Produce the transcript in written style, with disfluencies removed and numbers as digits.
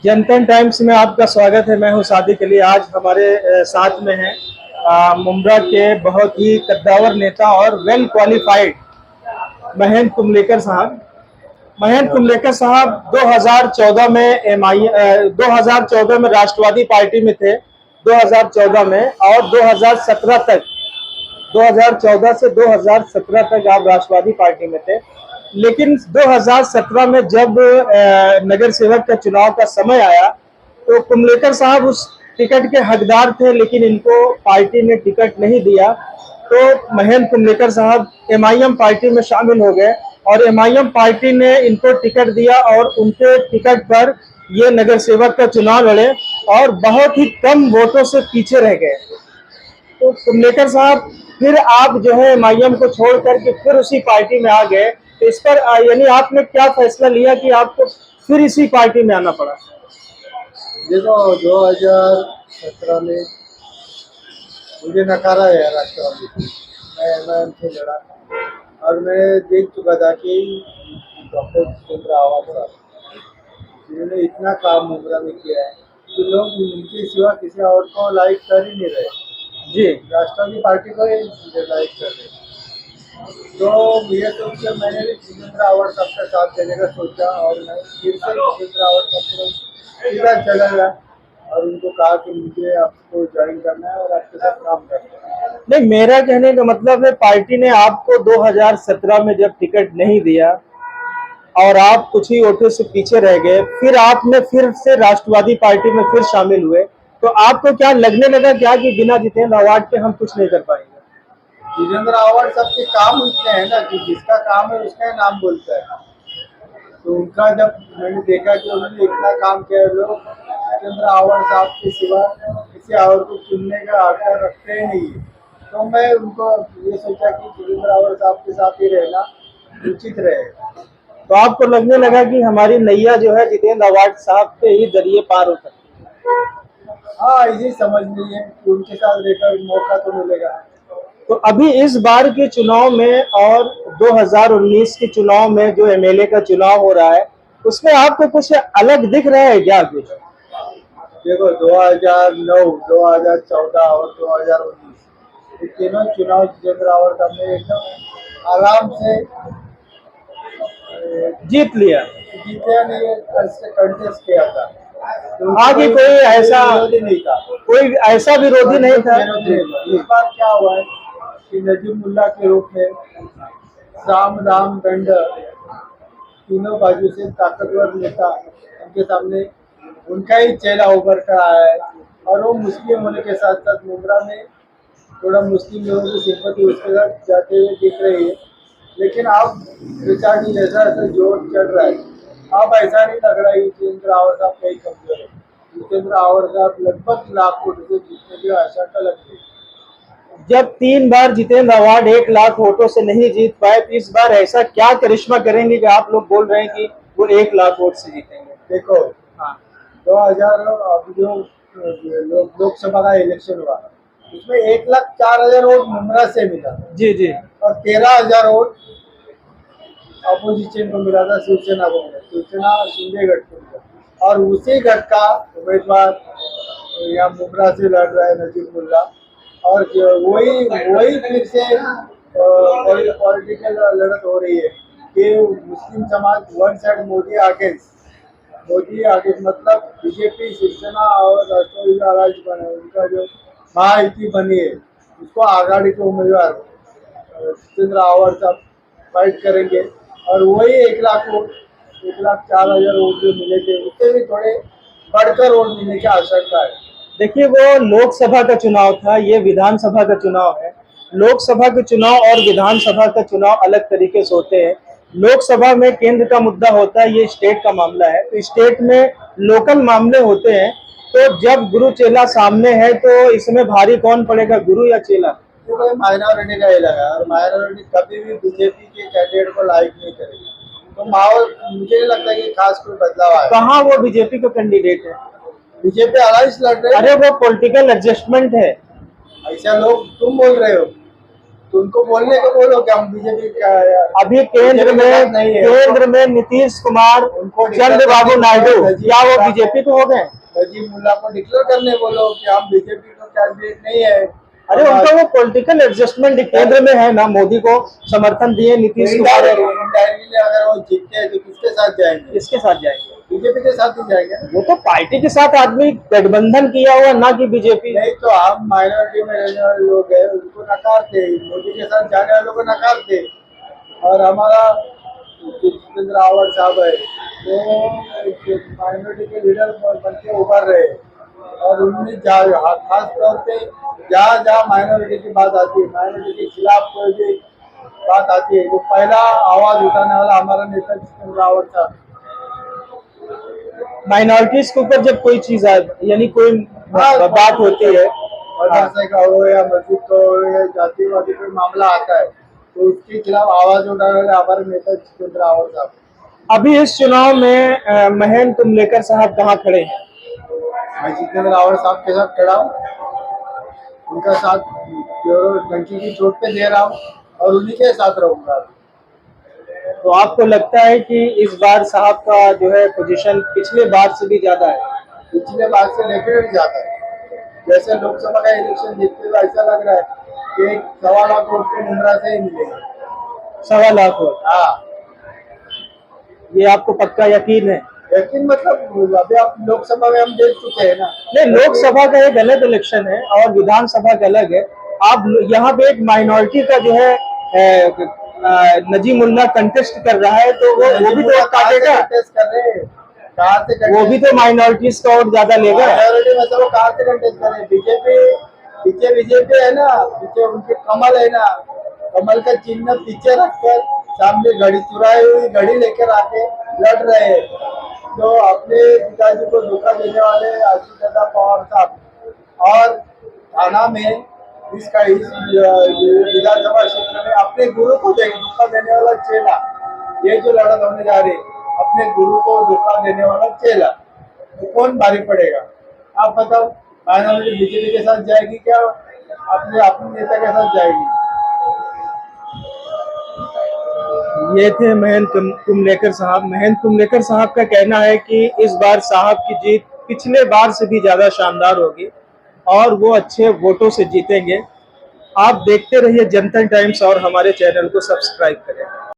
जनतन times में आपका स्वागत है। मैं हूं सादिक अली। आज हमारे साथ में हैं मुंब्रा के बहुत ही कद्दावर नेता और वेल क्वालिफाइड महेंद्र कुमलेकर साहब। महेंद्र कुमलेकर साहब 2014 में 2014 में राष्ट्रवादी पार्टी में थे, 2014 में, और 2017 तक, 2014 से 2017 तक आप राष्ट्रवादी पार्टी में थे। लेकिन 2017 में जब नगर सेवक का चुनाव का समय आया तो कुमलेकर साहब उस टिकट के हकदार थे, लेकिन इनको पार्टी ने टिकट नहीं दिया। तो महेंद्र कुमलेकर साहब एमआईएम पार्टी में शामिल हो गए और एमआईएम पार्टी ने इनको टिकट दिया और उनके टिकट पर ये नगर सेवक का चुनाव लड़े और बहुत ही कम वोटों से पीछे रह गए। तो कुमलेकर साहब फिर आप जो है एमआईएम को छोड़ करके फिर उसी पार्टी में आ गए। तो इस पर यानी आपने क्या फैसला लिया कि आपको फिर इसी पार्टी में आना पड़ा? देखो, 2017 में मुझे नकारा है राष्ट्रवादी को। मैं एमआईएम से लड़ा और मैं देख चुका था कि डॉक्टर जितेंद्र आवाज साहब जिन्होंने इतना काम मुंब्रा में किया है कि लोग उनके सिवा किसी और को लाइक कर ही नहीं रहे जी, राष्ट्रवादी पार्टी को ही लाइक कर रहे। तो ये सोच कर मैंने भी जितेंद्र आवाज साहब का साथ देने का सोचा और मैं फिर से जितेंद्र आवाज साहब को सीधा चला गया और उनको कहा कि मुझे आपको ज्वाइन करना है और आपके साथ काम करना है। नहीं, मेरा कहने का मतलब है पार्टी ने आपको 2017 में जब टिकट नहीं दिया और आप कुछ ही वोटों से पीछे रह गए, फिर आपने फिर से राष्ट्रवादी पार्टी में फिर शामिल हुए, तो आपको क्या लगने लगा क्या कि बिना जितेंद्र अवार्ड के हम कुछ नहीं कर पाएंगे? जितेंद्र आवाज सबके काम उतने हैं ना कि जिसका काम है उसका ही नाम बोलता है। तो उनका जब मैंने देखा कि उन्होंने इतना काम किया, लोग जितेंद्र आवाज साहब के सिवा किसी और को चुनने का हक रखते ही नहीं है। तो मैं उनको ये सोचा कि जितेंद्र आवाज साहब के साथ ही रहना उचित रहेगा। तो आपको लगने लगा कि हमारी नैया जो है जितेंद्र अवार्ड साहब के ही जरिए पार हो सकती है। हाँ, यही समझ नहीं है कि उनके साथ रहकर मौका तो मिलेगा। तो अभी इस बार के चुनाव में और 2019 के चुनाव में जो एमएलए का चुनाव हो रहा है, उसमें आपको कुछ अलग दिख रहा है क्या कुछ? देखो, 2009, 2014 और 2019 ये तीनों चुनाव जितेंद्र आवाज साहब ने एकदम आराम से जीत लिया। जीते नहीं, कंटेस्ट किया था। तो आगे कोई ऐसा विरोधी नहीं था, कोई ऐसा विरोधी नहीं था। विरोधी नहीं था। इस बार क्या हुआ है कि नजीमुल्ला के रूप में साम दाम दंड तीनों बाजू से ताकतवर नेता उनके सामने, उनका ही चेहरा उभर कर आया है और वो मुस्लिम होने के साथ साथ मुंब्रा में थोड़ा मुस्लिम लोगों की सिंपत्ति उसके साथ जाते हुए दिख रही है। लेकिन अब विचार की जैसा ऐसा जोर चल रहा है, अब ऐसा नहीं लग रहा है कि जितेंद्र आवाज साहब कहीं कमजोर है। जितेंद्र आवाज साहब लगभग लाख वोट से जीतने की आशंका लगती है। जब 3 बार जितेंद्र अवार्ड 1 लाख वोटों से नहीं जीत पाए, तो इस बार ऐसा क्या करिश्मा करेंगे कि आप लोग बोल रहे हैं कि वो 1 लाख वोट से जीतेंगे? देखो, हाँ, 2000 अब जो लोकसभा का इलेक्शन हुआ उसमें 1,04,000 वोट मुंब्रा से मिला जी जी। और 13,000 वोट अपोजिशन को मिला था, शिवसेना को मिला, शिवसेना शिंदे गढ़ को मिला। और उसी गढ़ का उम्मीदवार यहाँ मुंब्रा से लड़ रहा है नजीमुल्ला, और वही वही फिर से पॉलिटिकल लड़त हो रही है कि मुस्लिम समाज वन साइड मोदी आगे मतलब बीजेपी शिवसेना और राष्ट्रवादी आघाड़ी बना, उनका जो महायुति बनी है उसको आघाड़ी के उम्मीदवार जितेंद्र आवाज साहब फाइट करेंगे और वही 1,04,000 वोट जो मिले थे उससे भी थोड़े बढ़कर वोट मिलने की आशंका है। देखिए, वो लोकसभा का चुनाव था, ये विधानसभा का चुनाव है। लोकसभा के चुनाव और विधानसभा का चुनाव अलग तरीके से होते हैं। लोकसभा में केंद्र का मुद्दा होता है, ये स्टेट का मामला है, तो स्टेट में लोकल मामले होते हैं। तो जब गुरु चेला सामने है तो इसमें भारी कौन पड़ेगा, गुरु या चेला? तो कोई माइनॉरिटी का ही लगा और माइनॉरिटी कभी भी बीजेपी के कैंडिडेट को लाइक नहीं करेगी। तो माहौल मुझे नहीं लगता कि खास कोई बदलाव आया। कहाँ वो बीजेपी का कैंडिडेट है? बीजेपी अलायंस लड़ रहे अरे वो पॉलिटिकल एडजस्टमेंट है। ऐसा लोग तुम बोल रहे हो। तो उनको बोलने को बोलो कि हम बीजेपी का अभी केंद्र BJP के साथ में नहीं है। केंद्र में नीतीश कुमार, उनको चंद्रबाबू नायडू, क्या वो बीजेपी को हो गए? नजीब मुल्ला को डिक्लेयर करने बोलो कि हम बीजेपी का कैंडिडेट नहीं है। अरे उनका वो पॉलिटिकल एडजस्टमेंट केंद्र में है ना, मोदी को समर्थन दिए नीतीश कुमार, और इनडायरेक्टली अगर वो जीतते हैं तो किसके साथ जाएंगे? किसके साथ जाएंगे? बीजेपी के साथ ही जाएंगे। वो तो पार्टी के साथ आदमी गठबंधन किया हुआ, ना कि बीजेपी। नहीं तो हम माइनॉरिटी में रहने वाले लोग हैं, उनको नकारते, मोदी के साथ जाने वालों को नकारते। और हमारा जितेंद्र आवाड़ साहब है तो माइनॉरिटी के लीडर बन के उभर रहे, और उन्होंने खास तौर पे जहाँ जहाँ माइनॉरिटी की बात आती है, माइनॉरिटी के खिलाफ कोई भी बात आती है, तो पहला आवाज उठाने वाला हमारा नेता जितेंद्र आवाड़ साहब। माइनॉरिटीज के ऊपर जब कोई चीज आए, यानी कोई बात होती है, मदरसे का हो या मस्जिद का हो या जातिवादी कोई मामला आता है, तो उसके खिलाफ आवाज उठाने वाले हमारे नेता जितेंद्र आवाड़ साहब। अभी इस चुनाव में महेंद्र कुमलेकर साहब कहाँ खड़े हैं? मैं जितेंद्र आवाड़ साहब के साथ खड़ा हूँ, उनका साथ जो डंकी की चोट पे दे रहा हूँ, और उन्हीं के साथ रहूंगा। तो आपको लगता है कि इस बार साहब का जो है पोजीशन पिछले बार से भी ज्यादा है? पिछले बार से लेकर भी ज्यादा है। जैसे लोकसभा का इलेक्शन जीतते हुए ऐसा लग रहा है कि 1.25 लाख वोट तो मुंद्रा से ही मिलेगा। 1.25 लाख वोट? हाँ, ये आपको पक्का यकीन है? लेकिन मतलब अभी आप लोकसभा में हम देख चुके हैं ना। नहीं, लोकसभा का एक अलग इलेक्शन है और विधानसभा का अलग है। आप यहाँ पे एक माइनॉरिटी का जो है नजीमुल्लाह कंटेस्ट कर रहा है, तो वो भी तो काटेगा। कर रहे हैं, कहाँ से वो भी तो माइनॉरिटीज का वोट ज्यादा लेगा। माइनॉरिटी में वो कहाँ से कंटेस्ट कर रहे हैं? बीजेपी है ना, पीछे उनके कमल है ना, कमल का चिन्ह पीछे रखकर सामने घड़ी चुराई हुई घड़ी लेकर आके लड़ रहे हैं। तो अपने पिताजी को धोखा देने वाले अजित पवार साहब, और थाना में इस विधानसभा क्षेत्र में अपने गुरु को धोखा देने वाला चेला, ये जो लड़त होने जा रही, अपने गुरु को धोखा देने वाला चेला, तो कौन भारी पड़ेगा? आप बताओ, माइनॉरिटी बीजेपी के साथ जाएगी क्या अपने नेता के साथ जाएगी? ये थे महेंद्र कुमलेकर साहब। महेंद्र कुमलेकर साहब का कहना है कि इस बार साहब की जीत पिछले बार से भी ज्यादा शानदार होगी और वो अच्छे वोटों से जीतेंगे। आप देखते रहिए जनता टाइम्स और हमारे चैनल को सब्सक्राइब करें।